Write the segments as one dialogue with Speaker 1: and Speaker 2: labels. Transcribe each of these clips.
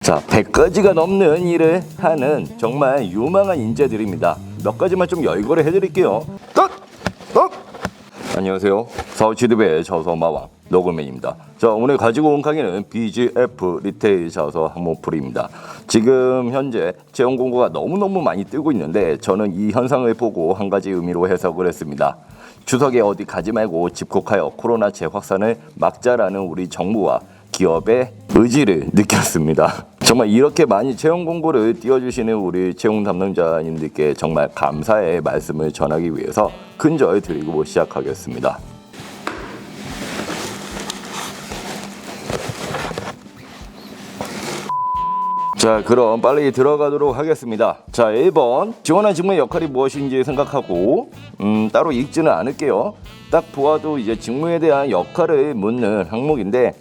Speaker 1: 자, 100가지가 넘는 일을 하는 정말 유망한 인재들입니다. 몇 가지만 좀 열거를 해드릴게요. 안녕하세요. 사우치드의 자소마왕 노골맨입니다. 자, 오늘 가지고 온 강의는 BGF 리테일 자소 항목풀이입니다. 지금 현재 채용 공고가 너무너무 많이 뜨고 있는데 저는 이 현상을 보고 한 가지 의미로 해석을 했습니다. 추석에 어디 가지 말고 집콕하여 코로나 재확산을 막자라는 우리 정부와 기업의 의지를 느꼈습니다. 정말 이렇게 많이 채용 공고를 띄워주시는 우리 채용 담당자님들께 정말 감사의 말씀을 전하기 위해서 큰절 드리고 시작하겠습니다. 자, 그럼 빨리 들어가도록 하겠습니다. 자, 1번 지원한 직무의 역할이 무엇인지 생각하고 따로 읽지는 않을게요. 딱 보아도 이제 직무에 대한 역할을 묻는 항목인데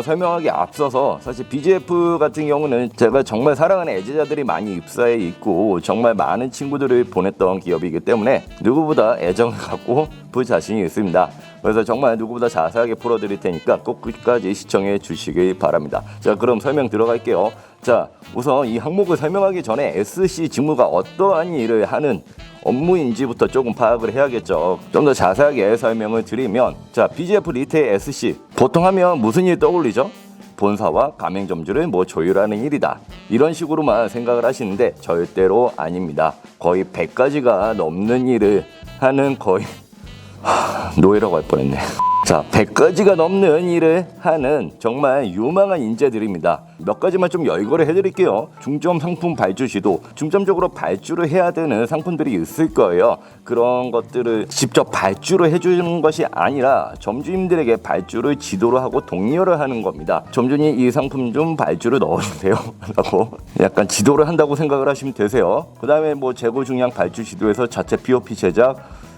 Speaker 1: 설명하기 앞서서 사실 BGF 같은 경우는 제가 정말 사랑하는 애제자들이 많이 입사해 있고 정말 많은 친구들을 보냈던 기업이기 때문에 누구보다 애정을 갖고 볼 자신이 있습니다. 그래서 정말 누구보다 자세하게 풀어드릴 테니까 꼭 끝까지 시청해 주시길 바랍니다. 자, 그럼 설명 들어갈게요. 자, 우선 이 항목을 설명하기 전에 SC 직무가 어떠한 일을 하는 업무인지부터 조금 파악을 해야겠죠. 좀 더 자세하게 설명을 드리면, 자, BGF 리테일 SC 보통 하면 무슨 일 떠올리죠? 본사와 가맹점주를 조율하는 일이다. 이런 식으로만 생각을 하시는데 절대로 아닙니다. 거의 100가지가 넘는 일을 하는 거의 노예라고 할 뻔했네. 자, 100가지가 넘는 일을 하는 정말 유망한 인재들입니다. 몇 가지만 좀 열거를 해드릴게요. 중점 상품 발주 시도, 중점적으로 발주를 해야 되는 상품들이 있을 거예요. 그런 것들을 직접 발주를 해주는 것이 아니라 점주님들에게 발주를 지도를 하고 독려를 하는 겁니다. 점주님 이 상품 좀 발주를 넣어주세요 라고 약간 지도를 한다고 생각을 하시면 되세요. 그 다음에 재고 중량 발주 시도에서 자체 POP 제작,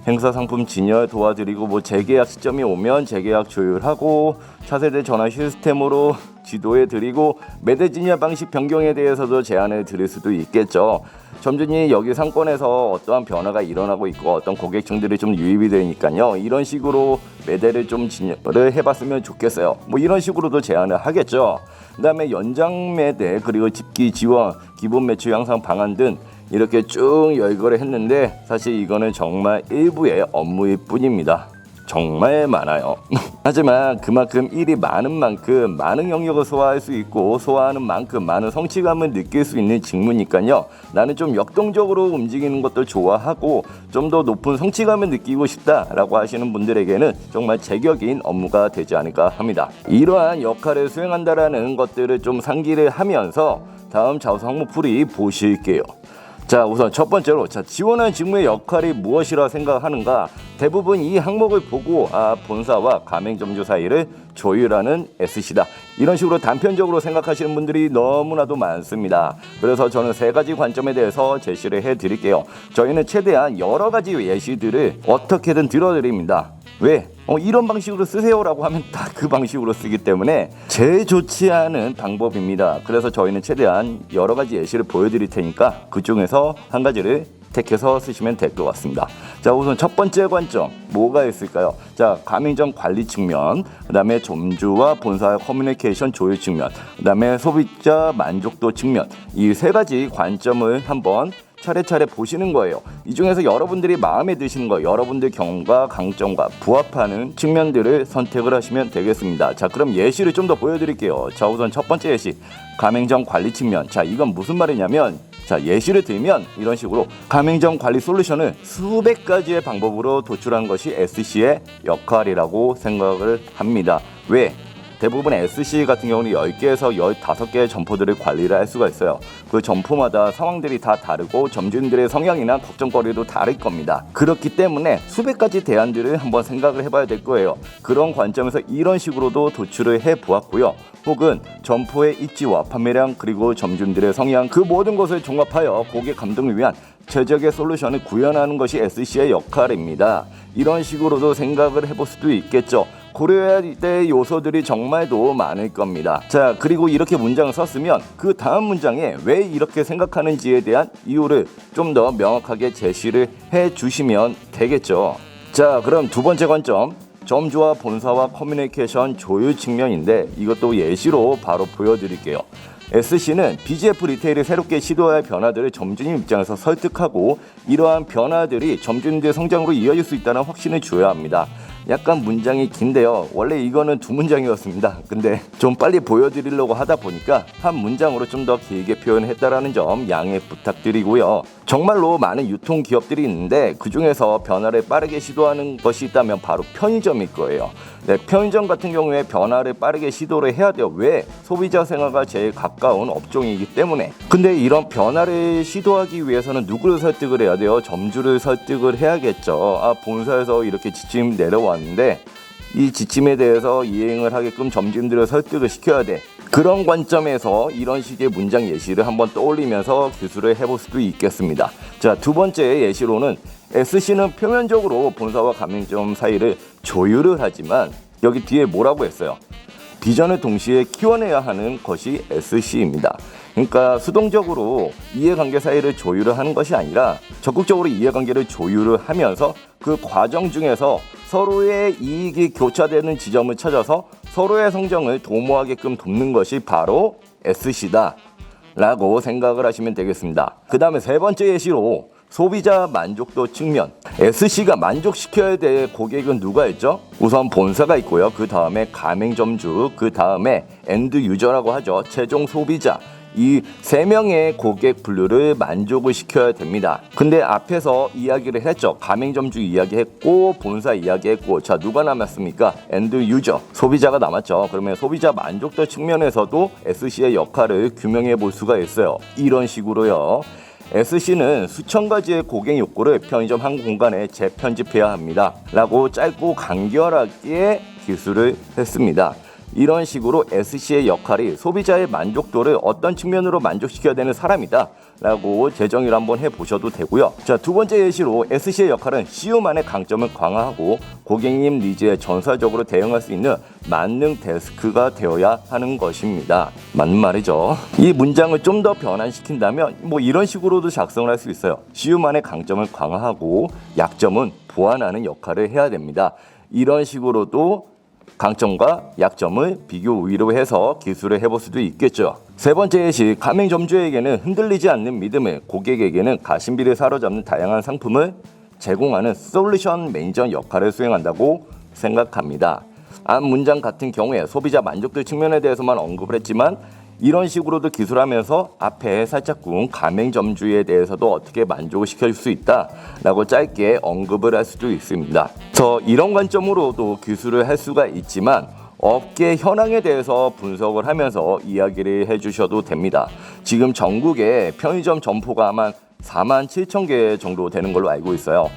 Speaker 1: 행사 상품 진열 도와드리고 재계약 시점이 오면 재계약 조율하고 차세대 전환 시스템으로 지도해드리고 매대 진열 방식 변경에 대해서도 제안을 드릴 수도 있겠죠. 점주님 여기 상권에서 어떠한 변화가 일어나고 있고 어떤 고객층들이 좀 유입이 되니까요. 이런 식으로 매대를 좀 진열을 해봤으면 좋겠어요. 이런 식으로도 제안을 하겠죠. 그 다음에 연장 매대 그리고 집기 지원, 기본 매출 향상 방안 등 이렇게 쭉 열거를 했는데 사실 이거는 정말 일부의 업무일 뿐입니다. 정말 많아요. 하지만 그만큼 일이 많은 만큼 많은 영역을 소화할 수 있고 소화하는 만큼 많은 성취감을 느낄 수 있는 직무니까요. 나는 좀 역동적으로 움직이는 것도 좋아하고 좀 더 높은 성취감을 느끼고 싶다라고 하시는 분들에게는 정말 제격인 업무가 되지 않을까 합니다. 이러한 역할을 수행한다라는 것들을 좀 상기를 하면서 다음 자소 항목풀이 보실게요. 자, 우선 첫 번째로 지원한 직무의 역할이 무엇이라 생각하는가? 대부분 이 항목을 보고 본사와 가맹점주 사이를 조율하는 SC다. 이런 식으로 단편적으로 생각하시는 분들이 너무나도 많습니다. 그래서 저는 세 가지 관점에 대해서 제시를 해드릴게요. 저희는 최대한 여러 가지 예시들을 어떻게든 들어드립니다. 왜? 이런 방식으로 쓰세요라고 하면 다 그 방식으로 쓰기 때문에 제일 좋지 않은 방법입니다. 그래서 저희는 최대한 여러 가지 예시를 보여드릴 테니까 그 중에서 한 가지를 택해서 쓰시면 될 것 같습니다. 자, 우선 첫 번째 관점 뭐가 있을까요? 자, 가맹점 관리 측면, 그 다음에 점주와 본사의 커뮤니케이션 조율 측면, 그 다음에 소비자 만족도 측면, 이 세 가지 관점을 한번 차례차례 보시는 거예요. 이 중에서 여러분들이 마음에 드시는 거, 여러분들 경험과 강점과 부합하는 측면들을 선택을 하시면 되겠습니다. 자, 그럼 예시를 좀 더 보여드릴게요. 자, 우선 첫 번째 예시, 가맹점 관리 측면. 자, 이건 무슨 말이냐면, 자, 예시를 들면 이런 식으로 가맹점 관리 솔루션을 수백 가지의 방법으로 도출한 것이 SC의 역할이라고 생각을 합니다. 왜? 대부분 SC 같은 경우는 10개에서 15개의 점포들을 관리를 할 수가 있어요. 그 점포마다 상황들이 다 다르고 점주님들의 성향이나 걱정거리도 다를 겁니다. 그렇기 때문에 수백 가지 대안들을 한번 생각을 해봐야 될 거예요. 그런 관점에서 이런 식으로도 도출을 해보았고요. 혹은 점포의 입지와 판매량 그리고 점주님들의 성향 그 모든 것을 종합하여 고객 감동을 위한 최적의 솔루션을 구현하는 것이 SC의 역할입니다. 이런 식으로도 생각을 해볼 수도 있겠죠. 고려해야 될 요소들이 정말도 많을 겁니다. 자, 그리고 이렇게 문장을 썼으면 그 다음 문장에 왜 이렇게 생각하는지에 대한 이유를 좀 더 명확하게 제시를 해주시면 되겠죠. 자, 그럼 두 번째 관점, 점주와 본사와 커뮤니케이션 조율 측면인데 이것도 예시로 바로 보여드릴게요. SC는 BGF 리테일이 새롭게 시도할 변화들을 점주님 입장에서 설득하고 이러한 변화들이 점주님들의 성장으로 이어질 수 있다는 확신을 줘야 합니다. 약간 문장이 긴데요. 원래 이거는 두 문장이었습니다. 근데 좀 빨리 보여드리려고 하다 보니까 한 문장으로 좀 더 길게 표현했다라는 점 양해 부탁드리고요. 정말로 많은 유통기업들이 있는데 그중에서 변화를 빠르게 시도하는 것이 있다면 바로 편의점일 거예요. 네, 편의점 같은 경우에 변화를 빠르게 시도를 해야 돼요. 왜? 소비자 생활과 제일 가까운 업종이기 때문에. 근데 이런 변화를 시도하기 위해서는 누구를 설득을 해야 돼요? 점주를 설득을 해야겠죠. 본사에서 이렇게 지침 내려왔는데 이 지침에 대해서 이행을 하게끔 점주님들을 설득을 시켜야 돼. 그런 관점에서 이런 식의 문장 예시를 한번 떠올리면서 기술을 해볼 수도 있겠습니다. 자, 두 번째 예시로는 SC는 표면적으로 본사와 가맹점 사이를 조율을 하지만 여기 뒤에 뭐라고 했어요? 비전을 동시에 키워내야 하는 것이 SC입니다. 그러니까 수동적으로 이해관계 사이를 조율을 하는 것이 아니라 적극적으로 이해관계를 조율을 하면서 그 과정 중에서 서로의 이익이 교차되는 지점을 찾아서 서로의 성장을 도모하게끔 돕는 것이 바로 SC다 라고 생각을 하시면 되겠습니다. 그 다음에 세 번째 예시로 소비자 만족도 측면, SC가 만족시켜야 될 고객은 누가 있죠? 우선 본사가 있고요. 그 다음에 가맹점주, 그 다음에 엔드 유저라고 하죠. 최종 소비자. 이 세 명의 고객 분류를 만족을 시켜야 됩니다. 근데 앞에서 이야기를 했죠. 가맹점주 이야기했고 본사 이야기했고, 자 누가 남았습니까? 엔드 유저, 소비자가 남았죠. 그러면 소비자 만족도 측면에서도 SC의 역할을 규명해 볼 수가 있어요. 이런 식으로요. SC는 수천 가지의 고객 욕구를 편의점 한 공간에 재편집해야 합니다 라고 짧고 간결하게 기술을 했습니다. 이런 식으로 SC의 역할이 소비자의 만족도를 어떤 측면으로 만족시켜야 되는 사람이다 라고 재정의를 한번 해보셔도 되고요. 자, 두 번째 예시로 SC의 역할은 CU만의 강점을 강화하고 고객님 니즈에 전설적으로 대응할 수 있는 만능 데스크가 되어야 하는 것입니다. 맞는 말이죠. 이 문장을 좀 더 변환시킨다면 뭐 이런 식으로도 작성을 할 수 있어요. CU만의 강점을 강화하고 약점은 보완하는 역할을 해야 됩니다. 이런 식으로도 강점과 약점을 비교 우위로 해서 기술을 해볼 수도 있겠죠. 세 번째 예시, 가맹점주에게는 흔들리지 않는 믿음을, 고객에게는 가심비를 사로잡는 다양한 상품을 제공하는 솔루션 매니저 역할을 수행한다고 생각합니다. 앞 문장 같은 경우에 소비자 만족도 측면에 대해서만 언급을 했지만 이런 식으로도 기술하면서 앞에 살짝쿵 가맹점주에 대해서도 어떻게 만족을 시켜줄 수 있다라고 짧게 언급을 할 수도 있습니다. 그래서 이런 관점으로도 기술을 할 수가 있지만 업계 현황에 대해서 분석을 하면서 이야기를 해주셔도 됩니다. 지금 전국에 편의점 점포가 아마 47,000개 정도 되는 걸로 알고 있어요.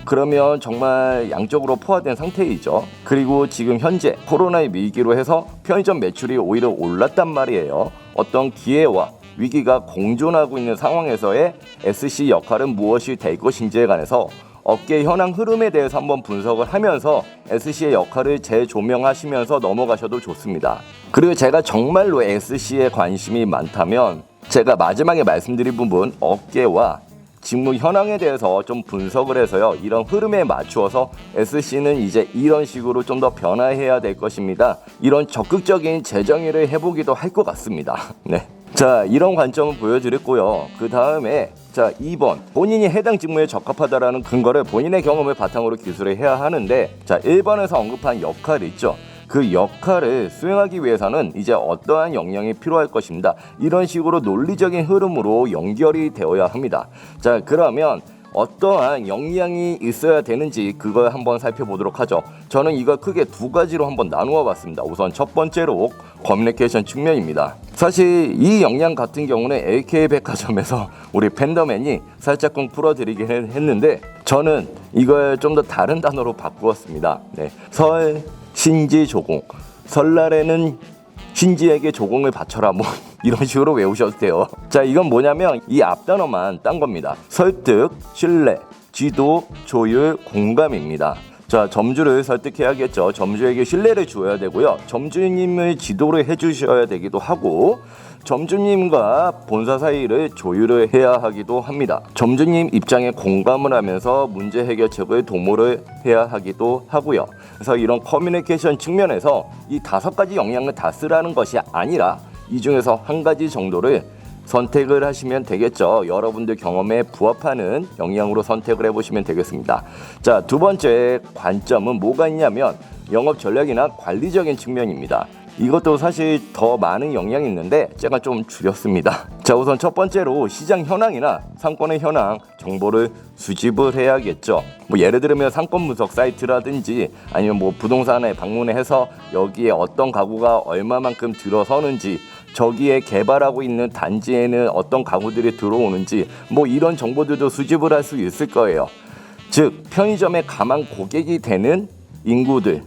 Speaker 1: 그러면 정말 양적으로 포화된 상태이죠. 그리고 지금 현재 코로나의 위기로 해서 편의점 매출이 오히려 올랐단 말이에요. 어떤 기회와 위기가 공존하고 있는 상황에서의 SC 역할은 무엇이 될 것인지에 관해서 업계 현황 흐름에 대해서 한번 분석을 하면서 SC의 역할을 재조명하시면서 넘어가셔도 좋습니다. 그리고 제가 정말로 SC에 관심이 많다면 제가 마지막에 말씀드린 부분 업계와 직무 현황에 대해서 좀 분석을 해서요. 이런 흐름에 맞추어서 SC는 이제 이런 식으로 좀 더 변화해야 될 것입니다. 이런 적극적인 재정의를 해보기도 할 것 같습니다. 네. 자, 이런 관점을 보여드렸고요. 그 다음에 자 2번, 본인이 해당 직무에 적합하다라는 근거를 본인의 경험을 바탕으로 기술을 해야 하는데, 자 1번에서 언급한 역할이 있죠. 그 역할을 수행하기 위해서는 이제 어떠한 역량이 필요할 것입니다. 이런 식으로 논리적인 흐름으로 연결이 되어야 합니다. 자, 그러면 어떠한 역량이 있어야 되는지 그걸 한번 살펴보도록 하죠. 저는 이걸 크게 두 가지로 한번 나누어 봤습니다. 우선 첫 번째로 커뮤니케이션 측면입니다. 사실 이 역량 같은 경우는 AK백화점에서 우리 팬더맨이 살짝쿵 풀어드리긴 했는데 저는 이걸 좀 더 다른 단어로 바꾸었습니다. 네. 신지 조공, 설날에는 신지에게 조공을 바쳐라, 뭐 이런 식으로 외우셔도 돼요. 자, 이건 뭐냐면 이 앞단어만 딴 겁니다. 설득, 신뢰, 지도, 조율, 공감입니다. 자, 점주를 설득해야겠죠. 점주에게 신뢰를 주어야 되고요. 점주님을 지도를 해주셔야 되기도 하고, 점주님과 본사 사이를 조율을 해야 하기도 합니다. 점주님 입장에 공감을 하면서 문제 해결책을 도모를 해야 하기도 하고요. 그래서 이런 커뮤니케이션 측면에서 이 5가지 역량을 다 쓰라는 것이 아니라 이 중에서 한 가지 정도를 선택을 하시면 되겠죠. 여러분들 경험에 부합하는 영양으로 선택을 해보시면 되겠습니다. 자, 두 번째 관점은 뭐가 있냐면 영업 전략이나 관리적인 측면입니다. 이것도 사실 더 많은 영향이 있는데 제가 좀 줄였습니다. 자, 우선 첫 번째로 시장 현황이나 상권의 현황 정보를 수집을 해야겠죠. 뭐 예를 들면 상권 분석 사이트라든지 아니면 뭐 부동산에 방문해서 여기에 어떤 가구가 얼마만큼 들어서는지, 저기에 개발하고 있는 단지에는 어떤 가구들이 들어오는지, 뭐 이런 정보들도 수집을 할 수 있을 거예요. 즉 편의점에 가만 고객이 되는 인구들이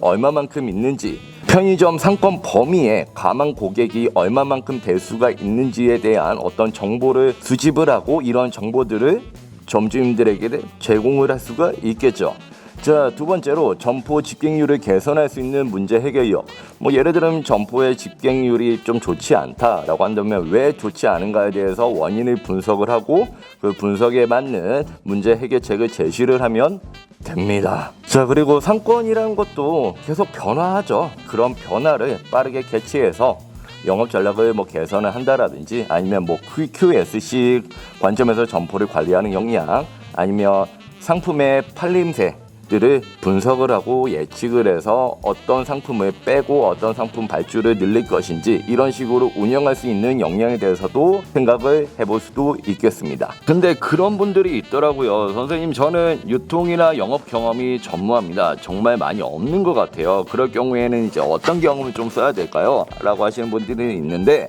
Speaker 1: 얼마만큼 있는지, 편의점 상권 범위에 가만 고객이 얼마만큼 될 수가 있는지에 대한 어떤 정보를 수집을 하고 이런 정보들을 점주님들에게 제공을 할 수가 있겠죠. 자, 두 번째로 점포 집객률을 개선할 수 있는 문제 해결력. 뭐 예를 들면 점포의 집객률이 좀 좋지 않다라고 한다면 왜 좋지 않은가에 대해서 원인을 분석을 하고 그 분석에 맞는 문제 해결책을 제시를 하면 됩니다. 자, 그리고 상권이라는 것도 계속 변화하죠. 그런 변화를 빠르게 캐치해서 영업 전략을 뭐 개선을 한다라든지 아니면 뭐 QSC 관점에서 점포를 관리하는 역량, 아니면 상품의 팔림새 들을 분석을 하고 예측을 해서 어떤 상품을 빼고 어떤 상품 발주를 늘릴 것인지, 이런 식으로 운영할 수 있는 역량에 대해서도 생각을 해볼 수도 있겠습니다. 근데 그런 분들이 있더라고요. 선생님, 저는 유통이나 영업 경험이 전무합니다. 정말 많이 없는 것 같아요. 그럴 경우에는 이제 어떤 경험을 좀 써야 될까요? 라고 하시는 분들이 있는데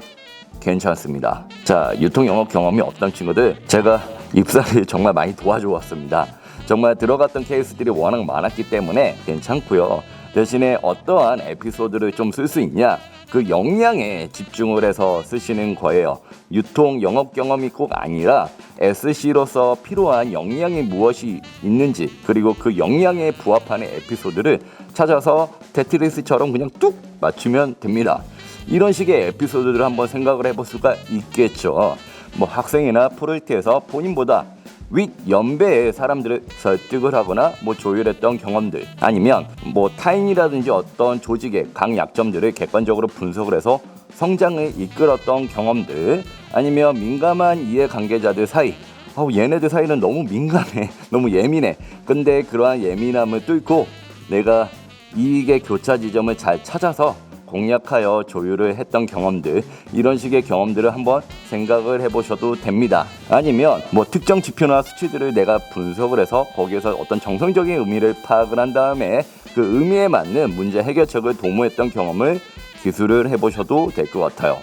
Speaker 1: 괜찮습니다. 자, 유통 영업 경험이 없던 친구들, 제가 입사를 정말 많이 도와줘 왔습니다. 정말 들어갔던 케이스들이 워낙 많았기 때문에 괜찮고요. 대신에 어떠한 에피소드를 좀 쓸 수 있냐, 그 역량에 집중을 해서 쓰시는 거예요. 유통 영업 경험이 꼭 아니라 SC로서 필요한 역량이 무엇이 있는지, 그리고 그 역량에 부합하는 에피소드를 찾아서 테트리스처럼 그냥 뚝 맞추면 됩니다. 이런 식의 에피소드를 한번 생각을 해볼 수가 있겠죠. 뭐 학생이나 프로젝트에서 본인보다 윗 연배의 사람들을 설득을 하거나 뭐 조율했던 경험들, 아니면 뭐 타인이라든지 어떤 조직의 강약점들을 객관적으로 분석을 해서 성장을 이끌었던 경험들, 아니면 민감한 이해관계자들 사이, 얘네들 사이는 너무 민감해, 너무 예민해. 근데 그러한 예민함을 뚫고 내가 이익의 교차 지점을 잘 찾아서 공략하여 조율을 했던 경험들, 이런 식의 경험들을 한번 생각을 해보셔도 됩니다. 아니면 뭐 특정 지표나 수치들을 내가 분석을 해서 거기에서 어떤 정성적인 의미를 파악을 한 다음에 그 의미에 맞는 문제 해결책을 도모했던 경험을 기술을 해보셔도 될 것 같아요.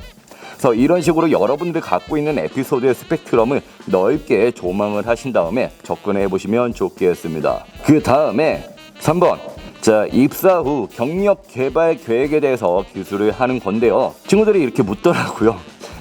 Speaker 1: 그래서 이런 식으로 여러분들 갖고 있는 에피소드의 스펙트럼을 넓게 조망을 하신 다음에 접근해 보시면 좋겠습니다. 그 다음에 3번, 자, 입사 후 경력 개발 계획에 대해서 기술을 하는 건데요. 친구들이 이렇게 묻더라고요.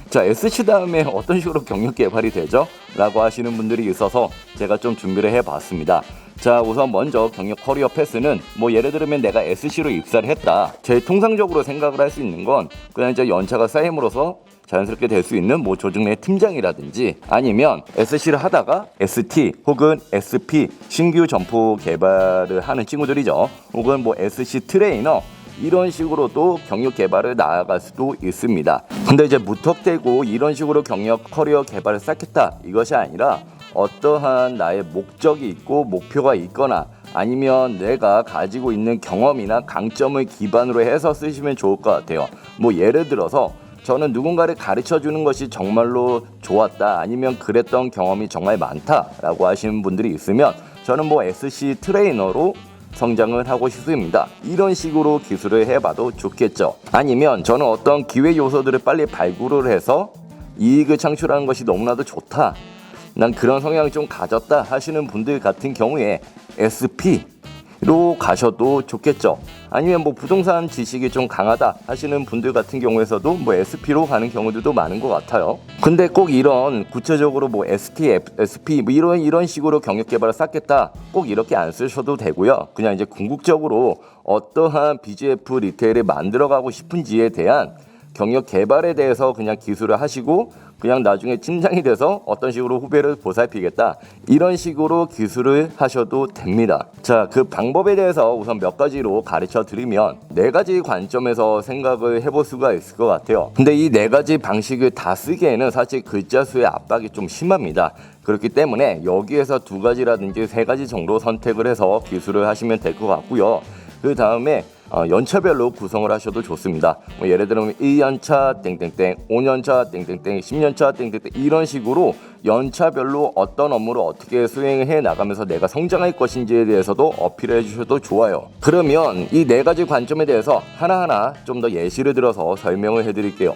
Speaker 1: 자, SC 다음에 어떤 식으로 경력 개발이 되죠? 라고 하시는 분들이 있어서 제가 좀 준비를 해봤습니다. 자, 우선 먼저 경력 커리어 패스는 뭐 예를 들면 내가 SC로 입사를 했다. 제일 통상적으로 생각을 할 수 있는 건 그냥 이제 연차가 쌓임으로써 자연스럽게 될 수 있는 뭐 조직 내 팀장이라든지, 아니면 SC를 하다가 ST 혹은 SP 신규 점포 개발을 하는 친구들이죠. 혹은 뭐 SC 트레이너, 이런 식으로도 경력 개발을 나아갈 수도 있습니다. 근데 이제 무턱대고 이런 식으로 경력 커리어 개발을 쌓겠다, 이것이 아니라 어떠한 나의 목적이 있고 목표가 있거나 아니면 내가 가지고 있는 경험이나 강점을 기반으로 해서 쓰시면 좋을 것 같아요. 뭐 예를 들어서 저는 누군가를 가르쳐주는 것이 정말로 좋았다, 아니면 그랬던 경험이 정말 많다라고 하시는 분들이 있으면 저는 뭐 SC 트레이너로 성장을 하고 싶습니다. 이런 식으로 기술을 해봐도 좋겠죠. 아니면 저는 어떤 기회 요소들을 빨리 발굴을 해서 이익을 창출하는 것이 너무나도 좋다, 난 그런 성향을 좀 가졌다 하시는 분들 같은 경우에 SP로 가셔도 좋겠죠. 아니면 뭐 부동산 지식이 좀 강하다 하시는 분들 같은 경우에서도 뭐 SP로 가는 경우들도 많은 것 같아요. 근데 꼭 이런 구체적으로 뭐 ST, SP 뭐 이런 식으로 경력 개발을 쌓겠다, 꼭 이렇게 안 쓰셔도 되고요. 그냥 이제 궁극적으로 어떠한 BGF 리테일을 만들어가고 싶은지에 대한 경력 개발에 대해서 그냥 기술을 하시고 그냥 나중에 팀장이 돼서 어떤 식으로 후배를 보살피겠다, 이런 식으로 기술을 하셔도 됩니다. 자, 그 방법에 대해서 우선 몇 가지로 가르쳐 드리면 4가지 관점에서 생각을 해볼 수가 있을 것 같아요. 근데 이 4가지 방식을 다 쓰기에는 사실 글자 수의 압박이 좀 심합니다. 그렇기 때문에 여기에서 2가지라든지 3가지 정도 선택을 해서 기술을 하시면 될 것 같고요. 그 다음에 연차별로 구성을 하셔도 좋습니다. 뭐 예를 들면 1년차 땡땡땡, 5년차 땡땡땡, 10년차 땡땡땡, 이런 식으로 연차별로 어떤 업무를 어떻게 수행해 나가면서 내가 성장할 것인지에 대해서도 어필해 주셔도 좋아요. 그러면 이 4가지 관점에 대해서 하나하나 좀 더 예시를 들어서 설명을 해드릴게요.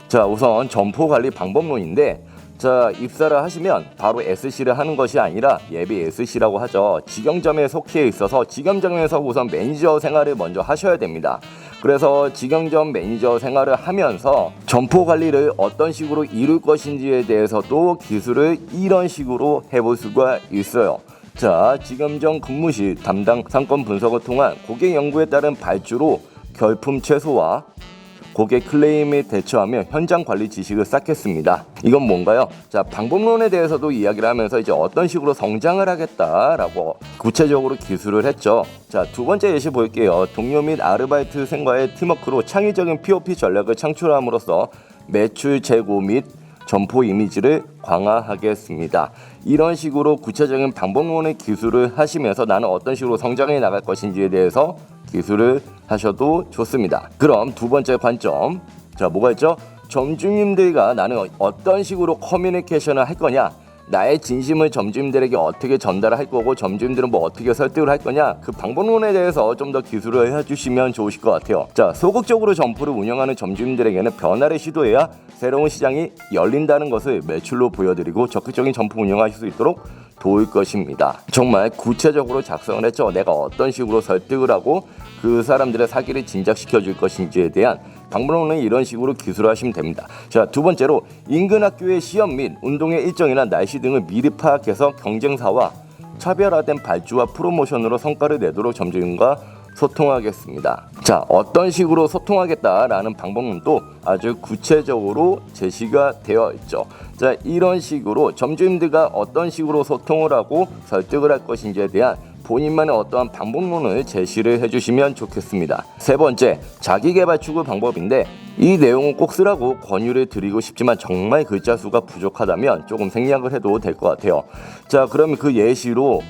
Speaker 1: 자, 우선 점포관리 방법론인데, 자, 입사를 하시면 바로 SC를 하는 것이 아니라 예비 SC라고 하죠. 직영점에 속해 있어서 직영점에서 우선 매니저 생활을 먼저 하셔야 됩니다. 그래서 직영점 매니저 생활을 하면서 점포 관리를 어떤 식으로 이룰 것인지에 대해서도 기술을 이런 식으로 해볼 수가 있어요. 자, 직영점 근무 시 담당 상권 분석을 통한 고객 연구에 따른 발주로 결품 최소화, 고객 클레임에 대처하며 현장 관리 지식을 쌓겠습니다. 이건 뭔가요? 자, 방법론에 대해서도 이야기를 하면서 이제 어떤 식으로 성장을 하겠다라고 구체적으로 기술을 했죠. 자, 2번째 예시 볼게요. 동료 및 아르바이트생과의 팀워크로 창의적인 POP 전략을 창출함으로써 매출 재고 및 점포 이미지를 강화하겠습니다. 이런 식으로 구체적인 방법론의 기술을 하시면서 나는 어떤 식으로 성장해 나갈 것인지에 대해서 기술을 하셔도 좋습니다. 그럼 2번째 관점, 자, 뭐가 있죠? 점주님들과 나는 어떤 식으로 커뮤니케이션을 할 거냐, 나의 진심을 점주님들에게 어떻게 전달할 거고 점주님들은 뭐 어떻게 설득을 할 거냐, 그 방법론에 대해서 좀 더 기술을 해주시면 좋으실 것 같아요. 자, 소극적으로 점포를 운영하는 점주님들에게는 변화를 시도해야 새로운 시장이 열린다는 것을 매출로 보여드리고 적극적인 점포 운영하실 수 있도록 도울 것입니다. 정말 구체적으로 작성을 했죠. 내가 어떤 식으로 설득을 하고 그 사람들의 사기를 진작시켜 줄 것인지에 대한 방법론은 이런 식으로 기술하시면 됩니다. 자, 2번째로 인근 학교의 시험 및 운동회 일정이나 날씨 등을 미리 파악해서 경쟁사와 차별화된 발주와 프로모션으로 성과를 내도록 점주님과 소통하겠습니다. 자, 어떤 식으로 소통하겠다라는 방법론도 아주 구체적으로 제시가 되어 있죠. 자, 이런 식으로 점주님들과 어떤 식으로 소통을 하고 설득을 할 것인지에 대한 본인만의 어떠한 방법론을 제시를 해주시면 좋겠습니다. 3번째, 자기개발 추구 방법인데 이 내용은 꼭 쓰라고 권유를 드리고 싶지만 정말 글자 수가 부족하다면 조금 생략을 해도 될 것 같아요. 자, 그러면 그 예시로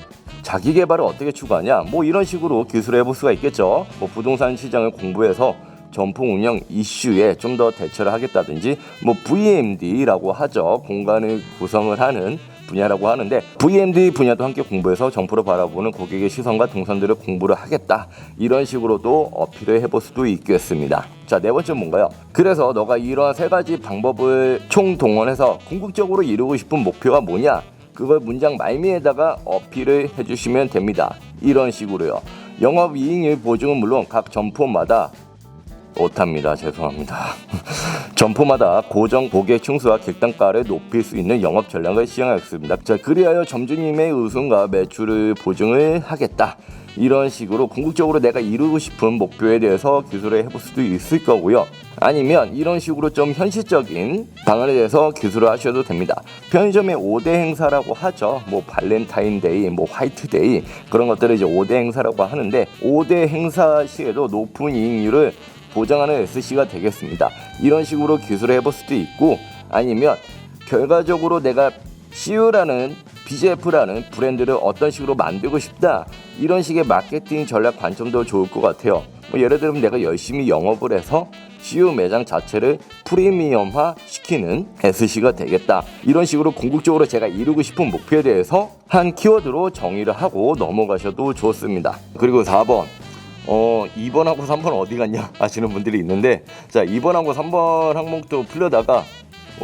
Speaker 1: 자기 개발을 어떻게 추구하냐, 뭐 이런 식으로 기술을 해볼 수가 있겠죠. 뭐 부동산 시장을 공부해서 점포 운영 이슈에 좀 더 대처를 하겠다든지, 뭐 VMD라고 하죠. 공간을 구성을 하는 분야라고 하는데 VMD 분야도 함께 공부해서 점포를 바라보는 고객의 시선과 동선들을 공부를 하겠다, 이런 식으로도 어필을 해볼 수도 있겠습니다. 자, 4번째 뭔가요? 그래서 너가 이러한 3가지 방법을 총동원해서 궁극적으로 이루고 싶은 목표가 뭐냐, 그걸 문장 말미에다가 어필을 해주시면 됩니다. 이런 식으로요. 영업이익률 보증은 물론 각 점포마다 못합니다. 죄송합니다. 점포마다 고정 고객 충수와 객단가를 높일 수 있는 영업 전략을 시행하겠습니다. 자, 그리하여 점주님의 우승과 매출을 보증을 하겠다. 이런 식으로 궁극적으로 내가 이루고 싶은 목표에 대해서 기술을 해볼 수도 있을 거고요. 아니면 이런 식으로 좀 현실적인 방안에 대해서 기술을 하셔도 됩니다. 편의점의 5대 행사라고 하죠. 뭐 발렌타인데이, 뭐 화이트데이, 그런 것들을 이제 5대 행사라고 하는데 5대 행사 시에도 높은 이익률을 보장하는 SC가 되겠습니다. 이런 식으로 기술을 해볼 수도 있고, 아니면 결과적으로 내가 CU라는 BGF라는 브랜드를 어떤 식으로 만들고 싶다, 이런 식의 마케팅 전략 관점도 좋을 것 같아요. 뭐 예를 들면 내가 열심히 영업을 해서 CU 매장 자체를 프리미엄화 시키는 SC가 되겠다, 이런 식으로 궁극적으로 제가 이루고 싶은 목표에 대해서 한 키워드로 정의를 하고 넘어가셔도 좋습니다. 그리고 4번, 2번하고 3번 어디 갔냐 하시는 분들이 있는데, 자, 2번하고 3번 항목도 풀려다가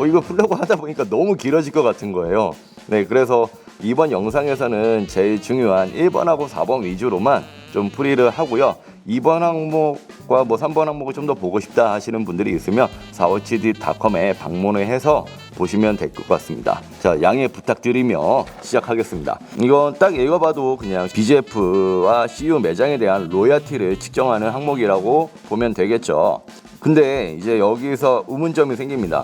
Speaker 1: 이거 풀려고 하다 보니까 너무 길어질 것 같은 거예요. 네, 그래서 이번 영상에서는 제일 중요한 1번하고 4번 위주로만 좀 풀이를 하고요. 2번 항목 항목과 뭐 3번 항목을 좀 더 보고 싶다 하시는 분들이 있으면 457D.com에 방문을 해서 보시면 될 것 같습니다. 자, 양해 부탁드리며 시작하겠습니다. 이건 딱 읽어봐도 그냥 BGF와 CU 매장에 대한 로열티를 측정하는 항목이라고 보면 되겠죠. 근데 이제 여기서 의문점이 생깁니다.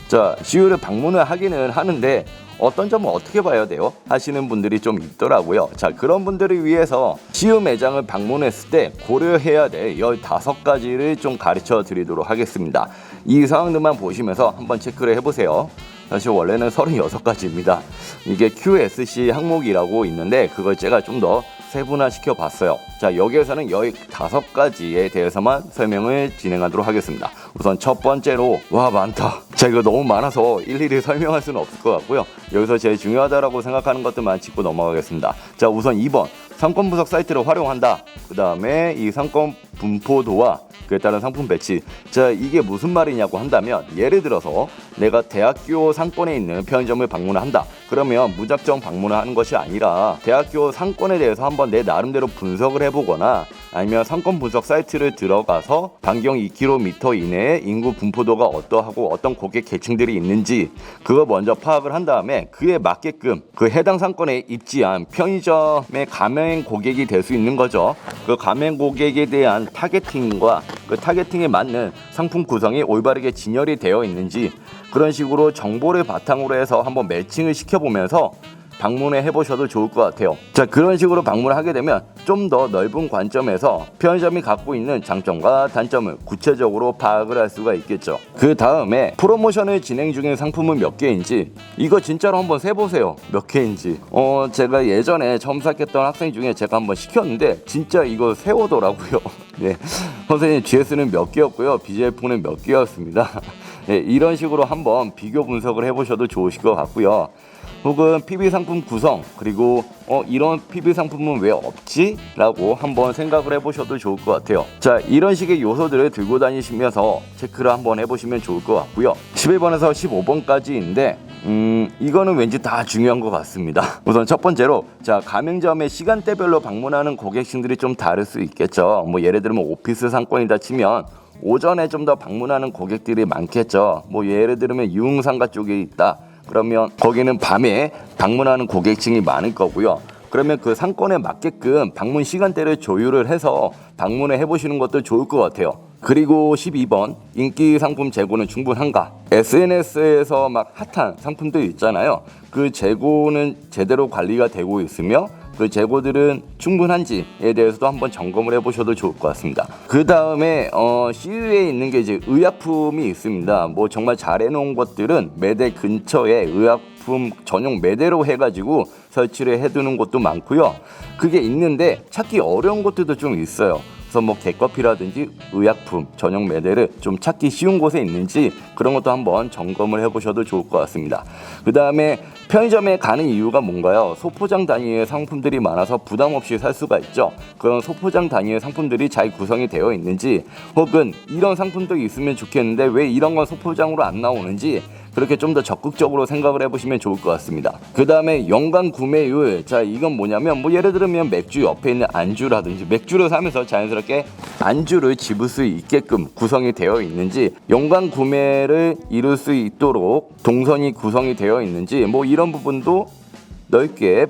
Speaker 1: 자, CU를 방문을 하기는 하는데 어떤 점은 어떻게 봐야 돼요? 하시는 분들이 좀 있더라고요. 자, 그런 분들을 위해서 CU 매장을 방문했을 때 고려해야 될 15가지를 좀 가르쳐 드리도록 하겠습니다. 이 상황들만 보시면서 한번 체크를 해보세요. 사실 원래는 36가지입니다. 이게 QSC 항목이라고 있는데 그걸 제가 좀 더 세분화시켜 봤어요. 자, 여기에서는 15가지에 대해서만 설명을 진행하도록 하겠습니다. 우선 첫 번째로, 와, 많다. 자, 이거 너무 많아서 일일이 설명할 수는 없을 것 같고요. 여기서 제일 중요하다라고 생각하는 것들만 짚고 넘어가겠습니다. 자, 우선 2번, 상권 분석 사이트를 활용한다. 그 다음에 이 상권 분포도와 그에 따른 상품 배치. 자, 이게 무슨 말이냐고 한다면, 예를 들어서 내가 대학교 상권에 있는 편의점을 방문을 한다. 그러면 무작정 방문을 하는 것이 아니라 대학교 상권에 대해서 한번 내 나름대로 분석을 해보거나, 아니면 상권 분석 사이트를 들어가서 반경 2km 이내에 인구 분포도가 어떠하고 어떤 고객 계층들이 있는지 그거 먼저 파악을 한 다음에 그에 맞게끔 그 해당 상권에 입지한 편의점의 가맹 고객이 될 수 있는 거죠. 그 가맹 고객에 대한 타겟팅과 그 타겟팅에 맞는 상품 구성이 올바르게 진열이 되어 있는지 그런 식으로 정보를 바탕으로 해서 한번 매칭을 시켜보면서 방문을 해보셔도 좋을 것 같아요. 자, 그런 식으로 방문을 하게 되면 좀 더 넓은 관점에서 편의점이 갖고 있는 장점과 단점을 구체적으로 파악을 할 수가 있겠죠. 그 다음에 프로모션을 진행 중인 상품은 몇 개인지 이거 진짜로 한번 세보세요. 몇 개인지. 제가 예전에 처음 시작했던 학생 중에 제가 한번 시켰는데 진짜 이거 세우더라고요. 네, 선생님 GS는 몇 개였고요, BGF는 몇 개였습니다. 네, 이런 식으로 한번 비교 분석을 해보셔도 좋으실 것 같고요. 혹은 PB 상품 구성, 그리고 이런 PB 상품은 왜 없지? 라고 한번 생각을 해보셔도 좋을 것 같아요. 자, 이런 식의 요소들을 들고 다니시면서 체크를 한번 해보시면 좋을 것 같고요. 11번에서 15번까지인데 이거는 왠지 다 중요한 것 같습니다. 우선 첫 번째로, 자, 가맹점의 시간대별로 방문하는 고객층들이 좀 다를 수 있겠죠. 뭐 예를 들면 오피스 상권이다 치면 오전에 좀 더 방문하는 고객들이 많겠죠. 뭐 예를 들면 유흥상가 쪽에 있다. 그러면 거기는 밤에 방문하는 고객층이 많을 거고요. 그러면 그 상권에 맞게끔 방문 시간대를 조율을 해서 방문을 해보시는 것도 좋을 것 같아요. 그리고 12번, 인기 상품 재고는 충분한가? SNS에서 막 핫한 상품들 있잖아요. 그 재고는 제대로 관리가 되고 있으며 그 재고들은 충분한지에 대해서도 한번 점검을 해보셔도 좋을 것 같습니다. 그 다음에 CU에 있는 게 이제 의약품이 있습니다. 뭐 정말 잘 해놓은 것들은 매대 근처에 의약품 전용 매대로 해가지고 설치를 해두는 곳도 많고요. 그게 있는데 찾기 어려운 곳들도 좀 있어요. 그래서 뭐 개커피라든지 의약품 전용 매대를 좀 찾기 쉬운 곳에 있는지 그런 것도 한번 점검을 해보셔도 좋을 것 같습니다. 그 다음에 편의점에 가는 이유가 뭔가요? 소포장 단위의 상품들이 많아서 부담 없이 살 수가 있죠. 그런 소포장 단위의 상품들이 잘 구성이 되어 있는지, 혹은 이런 상품들이 있으면 좋겠는데 왜 이런 건 소포장으로 안 나오는지 그렇게 좀 더 적극적으로 생각을 해보시면 좋을 것 같습니다. 그 다음에 연간 구매율. 자, 이건 뭐냐면 뭐 예를 들면 맥주 옆에 있는 안주라든지 맥주를 사면서 자연스럽게 안주를 집을 수 있게끔 구성이 되어 있는지, 연간 구매를 이룰 수 있도록 동선이 구성이 되어 있는지, 뭐 이런 부분도 넓게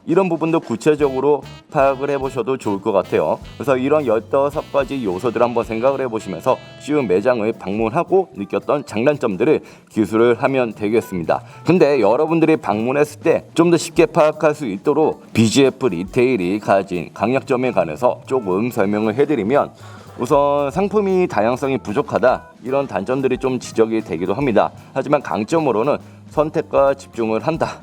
Speaker 1: 이런 부분도 구체적으로 파악을 해보셔도 좋을 것 같아요. 그래서 이런 15가지 요소들 한번 생각을 해보시면서 CU 매장을 방문하고 느꼈던 장단점들을 기술을 하면 되겠습니다. 근데 여러분들이 방문했을 때 좀 더 쉽게 파악할 수 있도록 BGF 리테일이 가진 강약점에 관해서 조금 설명을 해드리면, 우선 상품이 다양성이 부족하다, 이런 단점들이 좀 지적이 되기도 합니다. 하지만 강점으로는 선택과 집중을 한다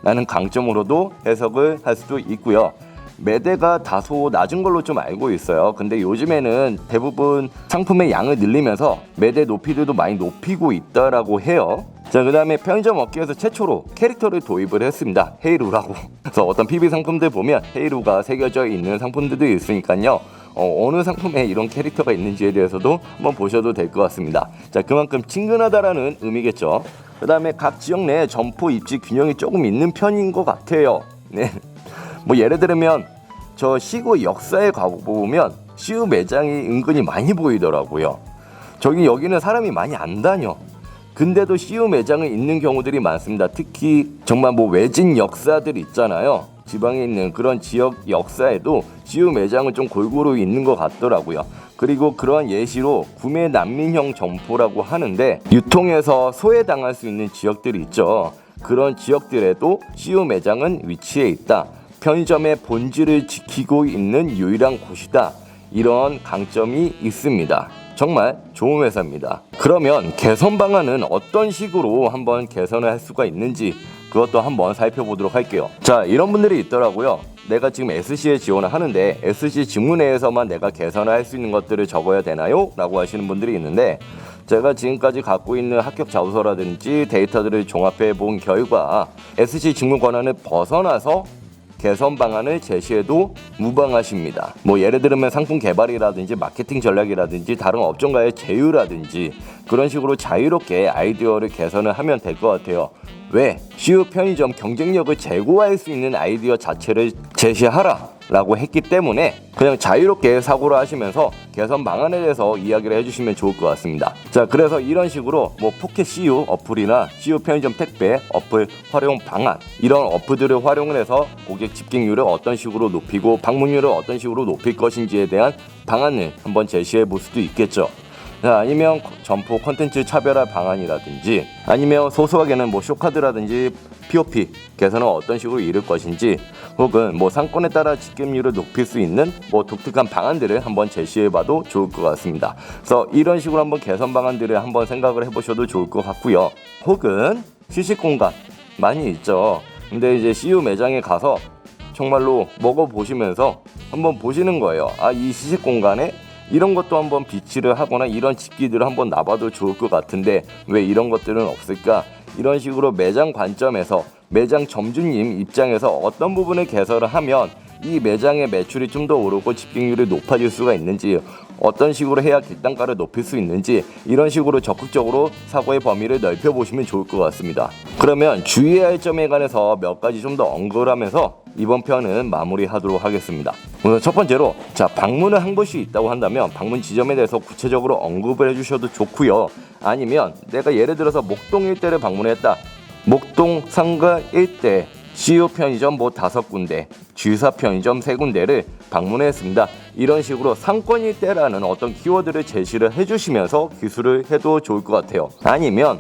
Speaker 1: 라는 강점으로도 해석을 할 수도 있고요. 매대가 다소 낮은 걸로 좀 알고 있어요. 근데 요즘에는 대부분 상품의 양을 늘리면서 매대 높이들도 많이 높이고 있다라고 해요. 자, 그 다음에 편의점 업계에서 최초로 캐릭터를 도입을 했습니다. 헤이루라고. 그래서 어떤 PB 상품들 보면 헤이루가 새겨져 있는 상품들도 있으니까요. 어느 상품에 이런 캐릭터가 있는지에 대해서도 한번 보셔도 될 것 같습니다. 자, 그만큼 친근하다라는 의미겠죠. 그 다음에 각 지역 내 점포 입지 균형이 조금 있는 편인 것 같아요. 네. 뭐 예를 들면 저 시구 역사에 가보면 CU 매장이 은근히 많이 보이더라고요. 여기는 사람이 많이 안 다녀. 근데도 CU 매장은 있는 경우들이 많습니다. 특히 정말 외진 역사들 있잖아요. 지방에 있는 그런 지역 역사에도 CU 매장은 좀 골고루 있는 것 같더라고요. 그리고 그러한 예시로 구매 난민형 점포라고 하는데 유통에서 소외당할 수 있는 지역들이 있죠. 그런 지역들에도 CU 매장은 위치해 있다. 편의점의 본질을 지키고 있는 유일한 곳이다. 이런 강점이 있습니다. 정말 좋은 회사입니다. 그러면 개선 방안은 어떤 식으로 한번 개선을 할 수가 있는지 그것도 한번 살펴보도록 할게요. 자, 이런 분들이 있더라고요. 내가 지금 SC에 지원을 하는데 SC 직무 내에서만 내가 개선을 할 수 있는 것들을 적어야 되나요? 라고 하시는 분들이 있는데 제가 지금까지 갖고 있는 합격 자소서라든지 데이터들을 종합해 본 결과 SC 직무 권한을 벗어나서 개선 방안을 제시해도 무방하십니다. 예를 들면 상품 개발이라든지 마케팅 전략이라든지 다른 업종과의 제휴라든지 그런 식으로 자유롭게 아이디어를 개선을 하면 될 것 같아요. 왜? CU 편의점 경쟁력을 제고할 수 있는 아이디어 자체를 제시하라 라고 했기 때문에 그냥 자유롭게 사고를 하시면서 개선 방안에 대해서 이야기를 해주시면 좋을 것 같습니다. 자, 그래서 이런 식으로 포켓 CU 어플이나 CU 편의점 택배 어플 활용 방안 이런 어플들을 활용을 해서 고객 집객률을 어떤 식으로 높이고 방문율을 어떤 식으로 높일 것인지에 대한 방안을 한번 제시해 볼 수도 있겠죠. 아니면 점포 콘텐츠 차별화 방안이라든지 아니면 소소하게는 쇼카드라든지 POP 개선은 어떤 식으로 이룰 것인지 혹은 상권에 따라 집객률을 높일 수 있는 독특한 방안들을 한번 제시해봐도 좋을 것 같습니다. 그래서 이런 식으로 한번 개선 방안들을 한번 생각을 해보셔도 좋을 것 같고요. 혹은 시식 공간 많이 있죠. 근데 이제 CU 매장에 가서 정말로 먹어보시면서 한번 보시는 거예요. 이 시식 공간에 이런 것도 한번 비치를 하거나 이런 집기들을 한번 놔봐도 좋을 것 같은데 왜 이런 것들은 없을까? 이런 식으로 매장 관점에서 매장 점주님 입장에서 어떤 부분을 개선을 하면 이 매장의 매출이 좀 더 오르고 집객률이 높아질 수가 있는지 어떤 식으로 해야 객단가를 높일 수 있는지 이런 식으로 적극적으로 사고의 범위를 넓혀보시면 좋을 것 같습니다. 그러면 주의해야 할 점에 관해서 몇 가지 좀 더 언급을 하면서 이번 편은 마무리하도록 하겠습니다. 우선 첫 번째로 방문을 한 곳이 있다고 한다면 방문 지점에 대해서 구체적으로 언급을 해주셔도 좋고요. 아니면 내가 예를 들어서 목동 일대를 방문했다. 목동 상가 일대 CU 편의점 5군데, G사 편의점 3군데를 방문했습니다. 이런 식으로 상권 일대라는 어떤 키워드를 제시를 해주시면서 기술을 해도 좋을 것 같아요. 아니면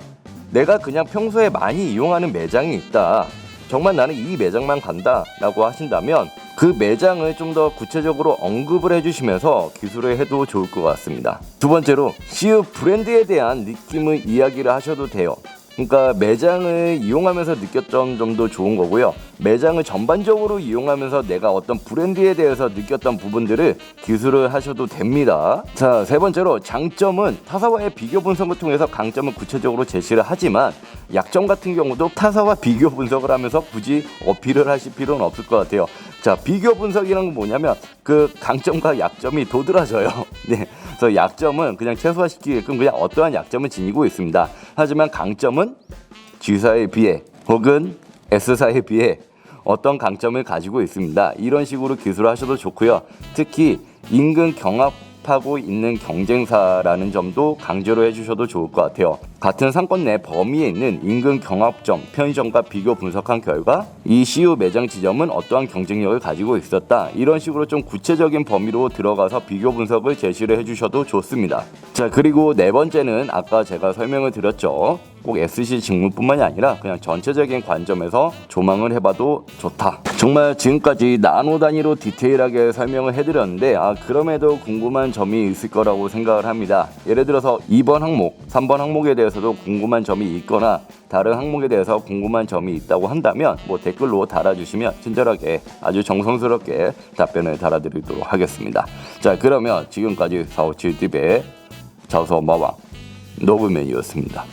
Speaker 1: 내가 그냥 평소에 많이 이용하는 매장이 있다. 정말 나는 이 매장만 간다 라고 하신다면 그 매장을 좀 더 구체적으로 언급을 해주시면서 기술을 해도 좋을 것 같습니다. 두 번째로 CU 브랜드에 대한 느낌을 이야기를 하셔도 돼요. 그러니까 매장을 이용하면서 느꼈던 점도 좋은 거고요. 매장을 전반적으로 이용하면서 내가 어떤 브랜드에 대해서 느꼈던 부분들을 기술을 하셔도 됩니다. 자, 세 번째로 장점은 타사와의 비교 분석을 통해서 강점을 구체적으로 제시를 하지만 약점 같은 경우도 타사와 비교 분석을 하면서 굳이 어필을 하실 필요는 없을 것 같아요. 자, 비교 분석이란 건 뭐냐면 그 강점과 약점이 도드라져요. 네, 그래서 약점은 그냥 최소화시키게끔 그냥 어떠한 약점을 지니고 있습니다. 하지만 강점은 G사에 비해 혹은 S사에 비해 어떤 강점을 가지고 있습니다. 이런 식으로 기술을 하셔도 좋고요. 특히 인근 경합하고 있는 경쟁사라는 점도 강조를 해주셔도 좋을 것 같아요. 같은 상권 내 범위에 있는 인근 경합점, 편의점과 비교 분석한 결과 이 CU 매장 지점은 어떠한 경쟁력을 가지고 있었다. 이런 식으로 좀 구체적인 범위로 들어가서 비교 분석을 제시를 해주셔도 좋습니다. 자, 그리고 네 번째는 아까 제가 설명을 드렸죠. 꼭 SC 직무뿐만이 아니라 그냥 전체적인 관점에서 조망을 해봐도 좋다. 정말 지금까지 나노 단위로 디테일하게 설명을 해드렸는데 그럼에도 궁금한 점이 있을 거라고 생각을 합니다. 예를 들어서 2번 항목, 3번 항목에 대해서도 궁금한 점이 있거나 다른 항목에 대해서 궁금한 점이 있다고 한다면 댓글로 달아주시면 친절하게 아주 정성스럽게 답변을 달아드리도록 하겠습니다. 자, 그러면 지금까지 457TV의 자소마왕 노블맨이었습니다.